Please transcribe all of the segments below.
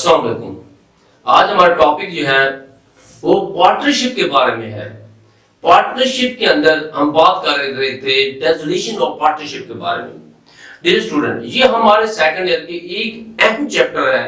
अस्सलाम वालेकुम। आज हमारा टॉपिक जो है वो पार्टनरशिप के बारे में है। पार्टनरशिप के अंदर हम बात कर रहे थे डेफिनेशन ऑफ पार्टनरशिप के बारे में। डियर स्टूडेंट, ये हमारे सेकंड ईयर की एक अहम चैप्टर है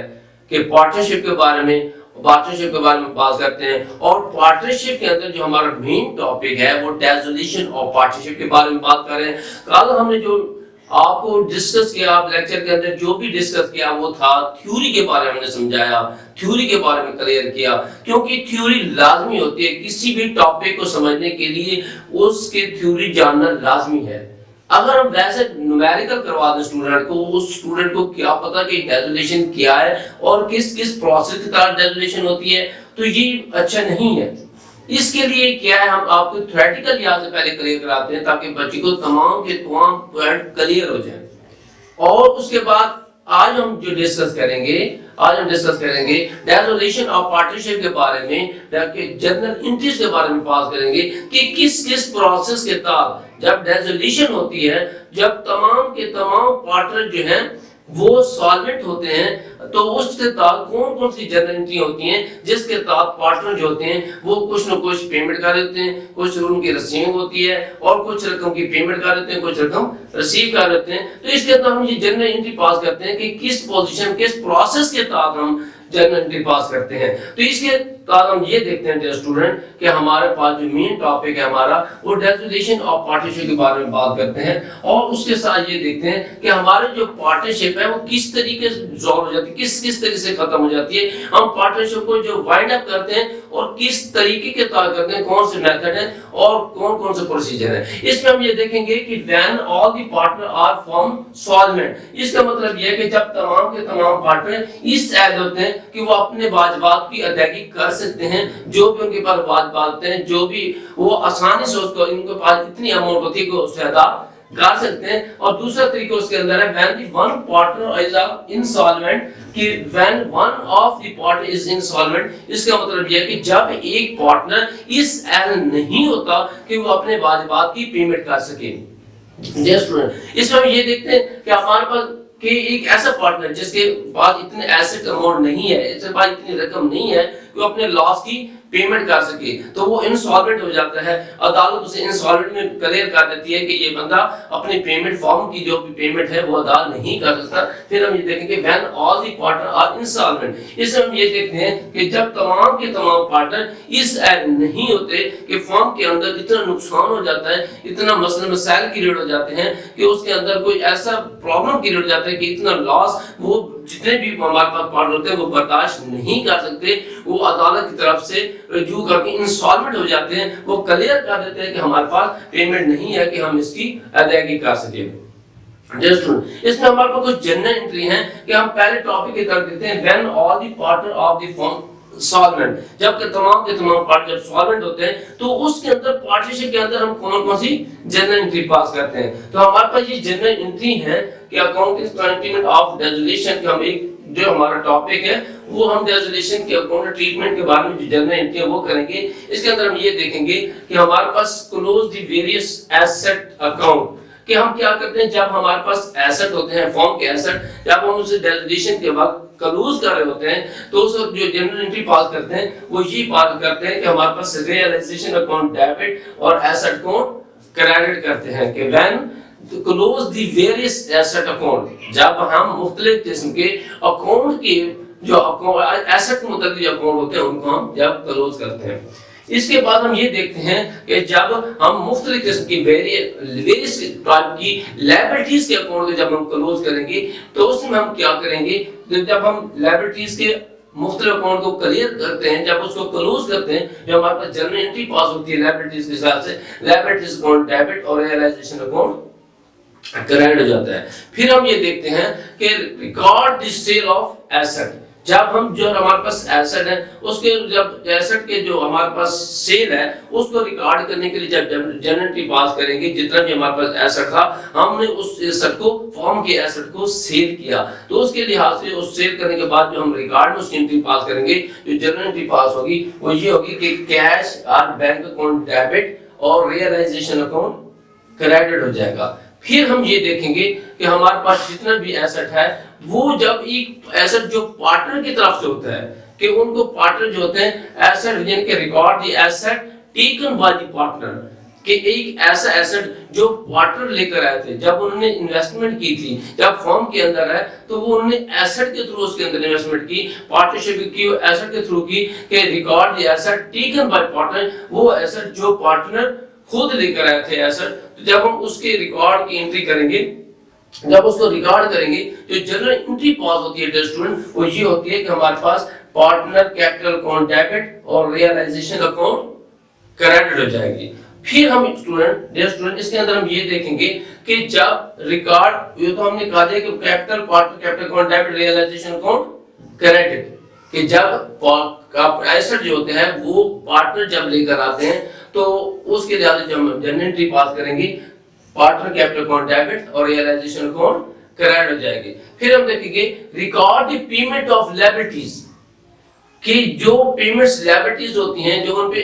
कि पार्टनरशिप के बारे में बात करते हैं। और पार्टनरशिप के अंदर जो हमारा मेन टॉपिक है वो डेफिनेशन ऑफ पार्टनरशिप के बारे में बात कर रहे हैं। कल हमने जो आपको डिस्कस किया, आप लेक्चर के अंदर जो भी डिस्कस किया वो था थ्योरी के बारे में हमने समझाया, थ्योरी के बारे में क्लियर किया, क्योंकि थ्योरी लाजमी होती है किसी भी टॉपिक को समझने के लिए, उसके थ्योरी जानना लाजमी है। अगर हम वैसे न्यूमेरिकल करवा दें स्टूडेंट को, उस स्टूडेंट को क्या पता कि डेरिवेशन क्या है और किस किस प्रोसेस के तहत डेरिवेशन होती है, तो ये अच्छा नहीं है। इसके लिए क्या है, हम आपको थ्योरेटिकल यहाँ से पहले क्लियर कराते हैं ताकि बच्चे को तमाम के तमाम पॉइंट क्लियर हो जाए। और उसके बाद आज हम डिस्कस करेंगे डेफिनेशन ऑफ पार्टनरशिप के बारे में, जनरल इंटरेस्ट के बारे में बात करेंगे कि किस किस प्रोसेस के तहत जब डेफिनेशन होती है, जब तमाम के तमाम पार्टनर जो हैं वो सॉल्वेंट होते हैं, तो उसके तहत कौन कौन सी जनरल एंट्री होती हैं जिसके तहत पार्टनर जो होते हैं वो कुछ न कुछ पेमेंट कर देते हैं, कुछ उनकी रिसीविंग होती है और कुछ रकम की पेमेंट कर देते हैं, कुछ रकम रिसीव कर देते हैं। तो इसके तहत हम ये जनरल एंट्री पास करते हैं कि किस पोजीशन, किस प्रोसेस के तहत हम जनरल एंट्री पास करते हैं। तो इसके तहत हम ये देखते हैं डियर स्टूडेंट कि हमारे पास जो मेन टॉपिक है हमारा वो डेफिनेशन ऑफ पार्टनरशिप के बारे में बात करते हैं। और उसके साथ ये देखते हैं कि हमारे जो पार्टनरशिप है वो किस तरीके से रिजॉल्व हो जाती है, किस तरीके से खत्म हो जाती है। हम पार्टनरशिप को जो वाइंड अप करते हैं और किस तरीके के तहत करते हैं, कौन से मेथड है और कौन कौन से प्रोसीजर है। इसमें हम ये देखेंगे कि when all the partner are form solvent, इसका मतलब ये है कि जब तमाम के तमाम पार्टनर इस ऐड होते हैं कि वो अपने वाजिबात की अदायगी कर सकते हैं, जो भी उनके पास वाजिबात हैं, जो भी वो आसानी से उसको, इनके पास इतनी अमाउंट होती है कि उससे अदा कर सकते हैं। और दूसरा तरीका उसके अंदर है when the one partner is insolvent, कि when one of the partner is insolvent, इसका मतलब यह है कि जब एक पार्टनर इस एल नहीं होता कि वो अपने वाजिबात की पेमेंट कर सके। इसमें हम ये देखते हैं कि हमारे पास कि एक ऐसा पार्टनर जिसके पास इतने एसेट अमाउंट नहीं है, इसके पास इतनी रकम नहीं है कि वो अपने लॉस की पेमेंट कर सके, तो वो इंसॉल्वेंट हो जाता है। अदालत उसे इंसॉल्वेंट में क्लियर कर देती है कि ये बंदा अपनी पेमेंट फॉर्म की जो भी पेमेंट है वो अदा नहीं कर सकता। फिर हम ये देखेंगे when all the partner are insolvent, इसमें हम ये देखते हैं कि जब तमाम के तमाम पार्टनर इस ऐड नहीं होते कि फॉर्म के अंदर इतना नुकसान हो जाता है, इतना मसला मसाइल क्रिएट हो जाते हैं कि उसके अंदर कोई ऐसा प्रॉब्लम क्रिएट हो जाता है कि इतना लॉस वो जितने भी हमारे पास पार्टनर होते हैं वो बर्दाश्त नहीं कर सकते, वो अदालत की तरफ से रजू करके इंसॉल्वेंट हो जाते हैं, वो क्लियर कर देते हैं कि हमारे पास पेमेंट नहीं है कि हम इसकी अदायगी कर सके। इसमें हमारे पास कुछ जनरल एंट्री हैं कि हम पहले टॉपिक की तरफ देखते हैं when all the partner of the firm solvent, जब के तमाम पार्टनर जब सॉल्वेंट होते हैं तो उसके अंदर पार्टनरशिप के अंदर हम कौन कौन सी जनरल एंट्री पास करते हैं। तो हमारे पास ये जनरल एंट्री है कि अकाउंटिंग ट्रीटमेंट ऑफ डेरिवेशन के, हम एक जो हमारा टॉपिक है वो हम डेरिवेशन के अकाउंट ट्रीटमेंट के बारे में जो जनरल एंट्री है वो करेंगे। इसके अंदर हम ये देखेंगे कि हमारे पास close the various asset account, कि हम क्या करते हैं जब हमारे पास एसेट होते हैं, फॉर्म के एसेट, जब हम उसे डेरिवेशन के वक्त क्लोज कर रहे होते हैं तो उस जो जनरल एंट्री पास करते हैं वो ये पास करते हैं कि हमारे पास रियलाइजेशन अकाउंट डेबिट और एसेट अकाउंट क्रेडिट करते हैं कि when close the various asset account, जब हम मुख्तलिफ किस्म के अकाउंट के जो एसेट मुतल्लिक जो अकाउंट होते हैं उनको हम जब क्लोज करते हैं। इसके बाद हम ये देखते हैं कि जब हम मुख्तलिफ किस्म की वेरियस टाइप की लायबिलिटीज के अकाउंट को जब हम क्लोज करेंगे तो उसमें हम क्या करेंगे, जब हम लायबिलिटीज के मुख्तलिफ अकाउंट को क्लियर करते हैं, जब उसको क्लोज करते हैं, जो हमारे पास जनरल एंट्री पास होती है लायबिलिटीज के हिसाब से, लायबिलिटीज अकाउंट डेबिट और रियलाइजेशन अकाउंट क्रेडिट हो जाता है। फिर हम ये देखते हैं कि record the sale of asset, जब हम जो हमारे पास एसेट है उसके जब एसेट के जो हमारे पास सेल है उसको रिकॉर्ड करने के लिए जब जनरल एंट्री पास करेंगे, जितना भी हमारे पास एसेट था हमने उस एसेट को, फॉर्म के एसेट को सेल किया, तो उसके लिहाज से उस सेल करने के बाद जो हम रिकॉर्ड में उसकी एंट्री पास करेंगे, जो जनरल एंट्री पास होगी वो ये होगी कि कैश और बैंक अकाउंट डेबिट और रियलाइजेशन अकाउंट क्रेडिट हो जाएगा। फिर हम ये देखेंगे कि हमारे पास जितना भी एसेट है वो जब एक एसेट जो पार्टनर की तरफ से होता है कि उनको पार्टनर जो होते हैं एसेट जिनके record the asset taken by the partner कि एक ऐसा एसेट जो पार्टनर लेकर आए थे जब उन्होंने इन्वेस्टमेंट की थी जब फर्म के अंदर है तो वो उन्होंने एसेट के थ्रू उसके अंदर इन्वेस्टमेंट की पार्टनरशिप की एसेट के थ्रू की कि record the asset taken by partner वो एसेट जो पार्टनर खुद लेकर आए थे एसेट तो जब हम उसके रिकॉर्ड की एंट्री करेंगे जब उसको रिकॉर्ड करेंगे जो जनरल एंट्री पास होती है डियर स्टूडेंट वो ये होती है कि हमारे पास पार्टनर कैपिटल अकाउंट डेबिट और रियलाइजेशन अकाउंट क्रेडिट हो जाएगी। फिर हम स्टूडेंट डियर स्टूडेंट इसके अंदर हम ये देखेंगे कि जब रिकॉर्ड ये तो हमने कहा था कि capital partner capital account debit realisation account credit कि जब एसेट जो होते हैं वो पार्टनर जब लेकर आते हैं तो उसके लिहाज से जब हम जनरल एंट्री पास करेंगे पार्टनर कैपिटल अकाउंट डेबिट और रियलाइजेशन अकाउंट क्रेडिट हो जाएगी। फिर हम देखेंगे record the payment of liabilities कि जो पेमेंट्स लायबिलिटीज होती हैं जो उन पे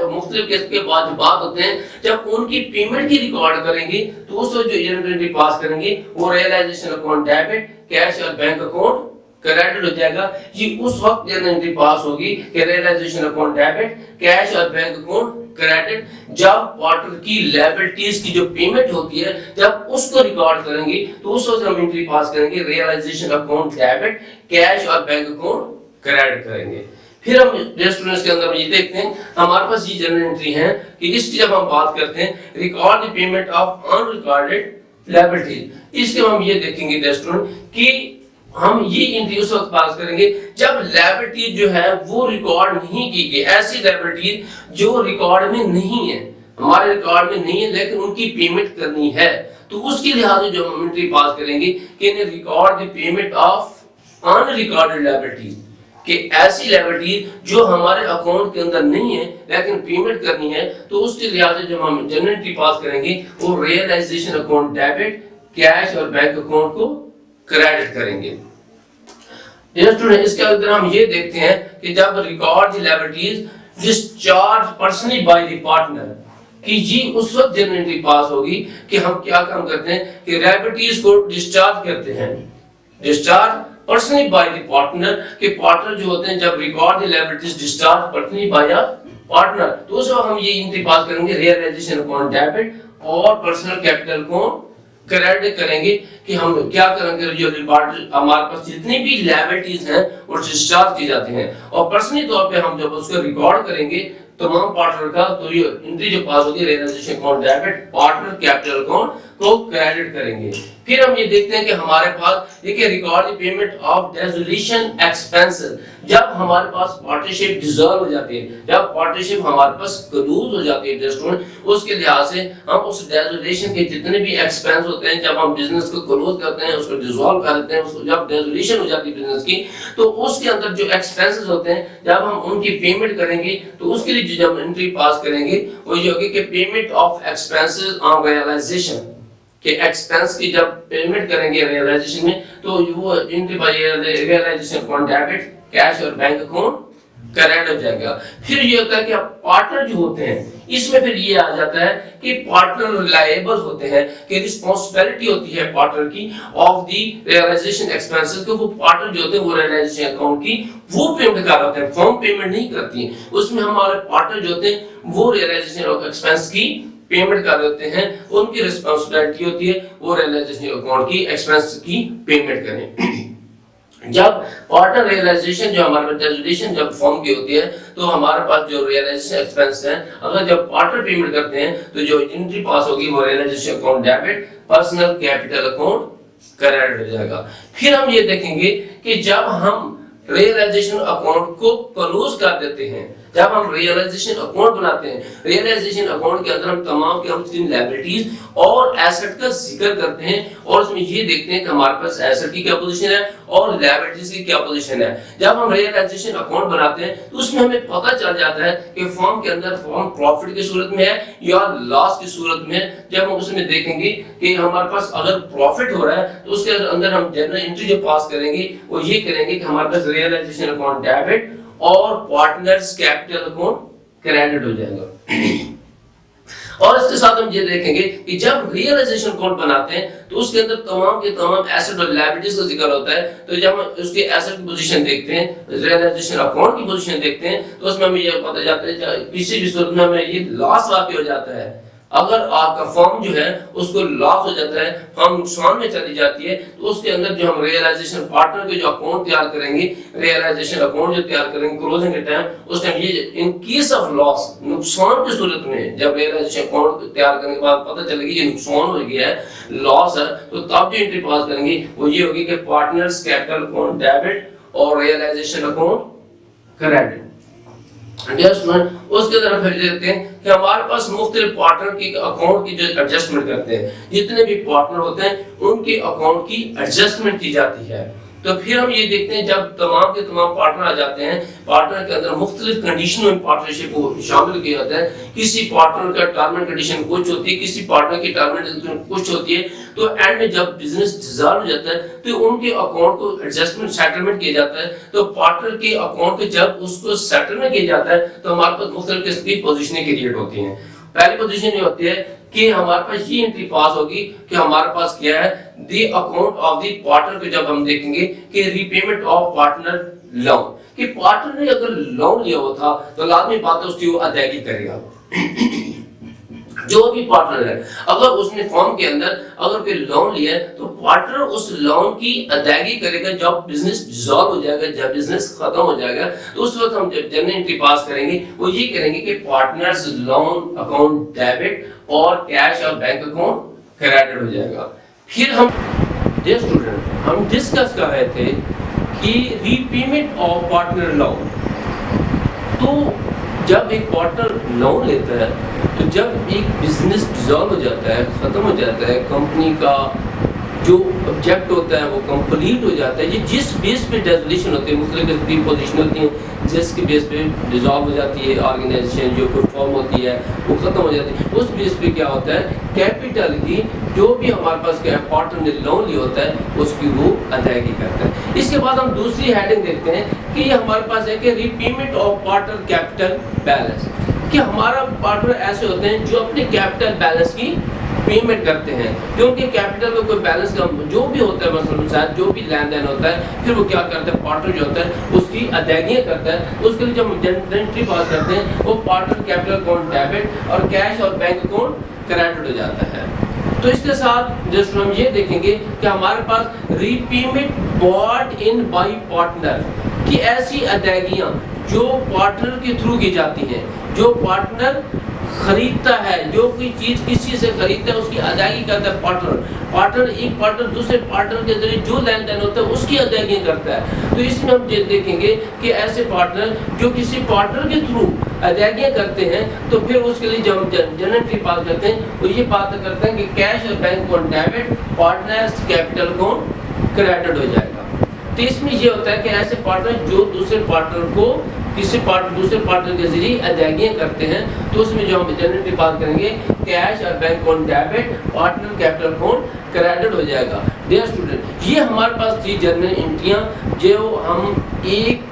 मुख्तलिफ किस्म के वाजिबात होते हैं जब उनकी पेमेंट की रिकॉर्ड करेंगे तो उस जो जनरल एंट्री पास करेंगे वो रियलाइजेशन अकाउंट डेबिट कैश और बैंक अकाउंट क्रेडिट हो जाएगा। ये उस वक्त जनरल एंट्री पास होगी कि रियलाइजेशन अकाउंट डेबिट कैश और बैंक अकाउंट क्रेडिट जब पार्टनर की लायबिलिटीज की जो पेमेंट होती है जब उसको रिकॉर्ड करेंगे तो उस वक्त हम एंट्री पास करेंगे रियलाइजेशन अकाउंट डेबिट कैश और बैंक अकाउंट क्रेडिट करेंगे। फिर हम स्टूडेंट्स के अंदर ये देखते हैं हमारे पास ये जनरल एंट्री है कि इसकी जब हम बात करते हैं record the payment of unrecorded liabilities इसके हम ये देखेंगे स्टूडेंट कि हम ये एंट्री उस वक्त पास करेंगे जब लायबिलिटी जो है वो रिकॉर्ड नहीं की गई ऐसी लायबिलिटी जो रिकॉर्ड में नहीं है हमारे रिकॉर्ड में नहीं है लेकिन उनकी पेमेंट करनी है तो उसके लिहाज से जो हम एंट्री पास करेंगे कि record the payment of unrecorded liabilities कि ऐसी लायबिलिटी जो हमारे अकाउंट के अंदर नहीं है लेकिन पेमेंट करनी है तो उसके लिहाज से जब हम जनरल एंट्री पास करेंगे वो रियलाइजेशन अकाउंट डेबिट कैश और बैंक अकाउंट को क्रेडिट करेंगे। स्टूडेंट इसके अंदर हम ये देखते हैं कि जब record the liabilities discharge personally by the partner कि जी उस वक्त जनरल एंट्री पास होगी कि हम क्या काम करते हैं कि लायबिलिटीज को डिस्चार्ज करते हैं discharge personally by the partner के पार्टनर जो होते हैं जब record the liabilities discharge personally by a partner तो उस वक्त हम ये एंट्री पास करेंगे रियलाइजेशन अकाउंट डेबिट और पर्सनल कैपिटल को क्रेडिट करेंगे कि हम क्या करेंगे जो रिकॉर्ड हमारे पास जितनी भी लायबिलिटीज हैं वो डिस्चार्ज की जाती हैं और पर्सनली तौर पे हम जब उसको रिकॉर्ड करेंगे तमाम पार्टनर का तो ये एंट्री जो पास होगी realisation account debit partner capital account को क्रेडिट करेंगे। फिर हम ये देखते हैं कि हमारे पास देखिए record the payment of dissolution expenses जब हमारे पास पार्टनरशिप डिसॉल्व हो जाती है जब पार्टनरशिप हमारे पास क्लोज हो जाती है स्टूडेंट उसके लिहाज से हम उस डिसोल्यूशन के जितने भी एक्सपेंस होते हैं जब हम बिजनेस को क्लोज करते हैं उसको डिसॉल्व कर देते हैं उसको जब डिसोल्यूशन हो जाती है बिजनेस की तो उसके अंदर जो एक्सपेंसेस होते हैं जब हम उनकी पेमेंट करेंगे तो उसके लिए जब एंट्री पास करेंगे वो ये होगी कि payment of expenses on realisation कि एक्सपेंस की जब पेमेंट करेंगे रियलाइजेशन में तो वो entry by realisation account debit cash और बैंक अकाउंट क्रेडिट हो जाएगा। फिर ये होता है कि पार्टनर जो होते हैं इसमें फिर ये आ जाता है कि पार्टनर लायबल होते हैं कि रिस्पांसिबिलिटी होती है पार्टनर की ऑफ द रियलाइजेशन एक्सपेंसेस को वो पार्टनर जो होते हैं वो रियलाइजेशन अकाउंट की वो पेमेंट कर रहे हैं फर्म पेमेंट नहीं करती है उसमें हमारे पार्टनर जो होते हैं वो रियलाइजेशन एक्सपेंस की पेमेंट कर देते हैं उनकी रिस्पांसिबिलिटी होती है वो रियलाइजेशन अकाउंट की एक्सपेंस की पेमेंट करें। जब पार्टनर रियलाइजेशन जो हमारे पास डिसोल्यूशन जब फॉर्म की होती है तो हमारे पास जो रियलाइजेशन एक्सपेंस है अगर जब पार्टनर पेमेंट करते हैं तो जो एंट्री पास होगी वो realisation account debit personal capital account credit हो जाएगा। फिर हम ये देखेंगे कि जब हम रियलाइजेशन अकाउंट को क्लोज कर देते हैं जब हम रियलाइजेशन अकाउंट बनाते हैं रियलाइजेशन अकाउंट के अंदर हम तमाम के हम लायबिलिटीज और एसेट का जिक्र करते हैं और उसमें ये देखते हैं कि हमारे पास एसेट की क्या पोजीशन है और लायबिलिटीज की क्या पोजीशन है। जब हम रियलाइजेशन अकाउंट बनाते हैं तो उसमें हमें पता चल जाता है कि फर्म के अंदर फर्म प्रॉफिट की सूरत में है या लॉस की सूरत में है। जब हम उसमें देखेंगे कि हमारे पास अगर प्रॉफिट हो रहा है तो उसके अंदर हम जनरल एंट्री जो पास करेंगे वो ये करेंगे कि हमारे पास रियलाइजेशन अकाउंट डेबिट और पार्टनर्स कैपिटल अकाउंट क्रेडिट हो जाएगा। और इसके साथ हम ये देखेंगे कि जब रियलाइजेशन अकाउंट बनाते हैं तो उसके अंदर तमाम के तमाम एसेट और लायबिलिटीज का जिक्र होता है। तो जब हम उसके एसेट की पोजीशन देखते हैं, रियलाइजेशन अकाउंट की पोजीशन देखते हैं, तो उसमें हमें ये पता जाता है किसी भी सूरत में हमें ये लॉस वाक़ई हो जाता है। अगर आपका फर्म जो है उसको लॉस हो जाता है, फर्म नुकसान में चली जाती है, तो उसके अंदर जो हम रियलाइजेशन पार्टनर के जो अकाउंट तैयार करेंगे, रियलाइजेशन अकाउंट जो तैयार करेंगे क्लोजिंग के टाइम, उस टाइम ये इन केस ऑफ लॉस, नुकसान की सूरत में जब रियलाइजेशन अकाउंट तैयार करने के बाद पता चलेगी ये नुकसान हो गया है, लॉस है, तो तब जो एंट्री पास करेंगे वो ये होगी कि पार्टनर्स कैपिटल अकाउंट डेबिट और रियलाइजेशन अकाउंट क्रेडिट। उसके तरफ फिर देखते हैं कि हमारे पास मुख्तलिफ पार्टनर की अकाउंट की जो एडजस्टमेंट करते हैं, जितने भी पार्टनर होते हैं उनके अकाउंट की एडजस्टमेंट की जाती है। तो फिर हम ये देखते हैं जब तमाम के तमाम पार्टनर आ जाते हैं, पार्टनर के अंदर मुख्तलिफ कंडीशन में पार्टनरशिप को शामिल किया जाता है। किसी पार्टनर का टर्म एंड कंडीशन कुछ होती है, किसी पार्टनर की टर्म एंड कंडीशन कुछ होती है। तो एंड में जब बिजनेस डिसॉल्व हो जाता है तो उनके अकाउंट को एडजस्टमेंट सेटलमेंट किया जाता है। तो पार्टनर के अकाउंट को जब उसको सेटलमेंट किया जाता है तो हमारे पास मुख्तलिफ किस्म की पोजीशनें क्रिएट होती हैं। पहली पोजीशन ये होती है कि हमारे पास ये एंट्री पास होगी कि हमारे पास क्या है, the account of the partner को जब हम देखेंगे कि रीपेमेंट ऑफ पार्टनर लोन, कि पार्टनर ने अगर लोन लिया हुआ था तो लाजमी बात है उसकी वो अदायगी करेगा। जो भी पार्टनर है अगर उसने फर्म के अंदर अगर कोई लोन लिया है तो पार्टनर उस लोन की अदायगी करेगा। जब बिजनेस डिसॉल्व हो जाएगा, जब बिजनेस खत्म हो जाएगा, तो उस वक्त हम जब जनरल एंट्री पास करेंगे वो ये करेंगे कि पार्टनर्स लोन अकाउंट डेबिट और कैश और बैंक अकाउंट क्रेडिट हो जाएगा। फिर हम डियर स्टूडेंट हम डिस्कस कर रहे थे कि रीपेमेंट ऑफ पार्टनर लोन। तो जब एक पार्टनर लोन लेता है तो जब एक बिजनेस डिसॉल्व हो जाता है, खत्म हो जाता है, कंपनी का जो ऑब्जेक्ट होता है वो कंप्लीट हो जाता है, ये जिस बेस पे डिसोल्यूशन होती है, मुख्तलिफ पोजीशन होती है जिसके बेस पे डिसॉल्व हो जाती है ऑर्गेनाइजेशन, जो कोई फॉर्म होती है वो खत्म हो जाती है, उस बेस पे क्या होता है कैपिटल की जो भी हमारे पास पार्टनर ने लोन लिया होता है उसकी वो अदायगी करता है। इसके बाद हम दूसरी हेडिंग देखते हैं कि हमारे पास है कि repayment of partner capital balance, कि हमारा पार्टनर ऐसे होते हैं जो अपने कैपिटल बैलेंस की पेमेंट करते हैं, क्योंकि कैपिटल का कोई बैलेंस का जो भी होता है मसलन शायद जो भी लेन देन होता है, फिर वो क्या करता है पार्टनर जो होता है उसकी अदायगियां करता है। उसके लिए जब एंट्री पास करते हैं वो पार्टनर कैपिटल अकाउंट डेबिट और कैश और बैंक अकाउंट क्रेडिट हो जाता है। तो इसके साथ जस्ट हम ये देखेंगे कि हमारे पास repayment bought in by partner की ऐसी अदायगियां जो पार्टनर के थ्रू की जाती हैं, जो पार्टनर खरीदता है, जो कोई चीज किसी से खरीदता है उसकी अदायगी करता है पार्टनर एक पार्टनर दूसरे पार्टनर के जरिए जो लेन देन होता है उसकी अदायगी करता है। तो इसमें हम देखेंगे कि ऐसे पार्टनर जो किसी पार्टनर के थ्रू अदायगियां करते हैं तो फिर उसके लिए जब हम जनरल एंट्री पास करते हैं तो ये बात करते हैं कि कैश और bank account debit, partners capital account credit हो जाएगा। तो इसमें ये होता है कि ऐसे पार्टनर जो दूसरे पार्टनर को दूसरे पार्टनर के जरिए अदायगियां करते हैं, तो उसमें जो हम जनरल एंट्री पास करेंगे कैश और bank account debit, partner capital account credit हो जाएगा। डियर स्टूडेंट ये हमारे पास थी जनरल एंट्रियां जो हम एक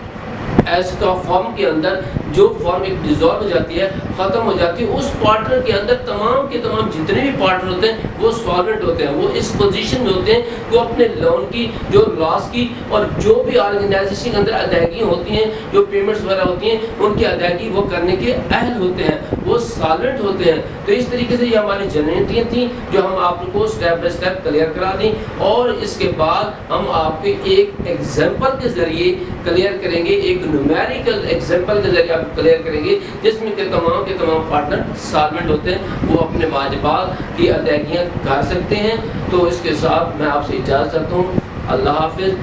ऐसा फॉर्म के अंदर जो फॉर्म एक डिसॉल्व हो जाती है, खत्म हो जाती है, उस पार्टनर के अंदर तमाम के तमाम जितने भी पार्टनर होते हैं वो सॉल्वेंट होते हैं, वो इस पोजीशन में होते हैं वो अपने लोन की जो लॉस की और जो भी ऑर्गेनाइजेशन के अंदर अदायगी होती हैं, जो पेमेंट्स वगैरह होती हैं उनकी अदायगी वो करने के अहल होते हैं, वो सॉल्वेंट होते हैं। तो इस तरीके से ये हमारी जनरल एंट्रियां थी जो हम आपको स्टेप बाय स्टेप क्लियर करा दी और इसके बाद हम आपके एक एग्जाम्पल के जरिए क्लियर करेंगे, एक न्यूमेरिकल एग्जाम्पल के जरिए आप क्लियर करेंगे जिसमें के तमाम पार्टनर सॉल्वेंट होते हैं, वो अपने वाजिबात की अदायगियां कर सकते हैं। तो इसके साथ मैं आपसे इजाज़त चाहता हूँ। अल्लाह हाफिज।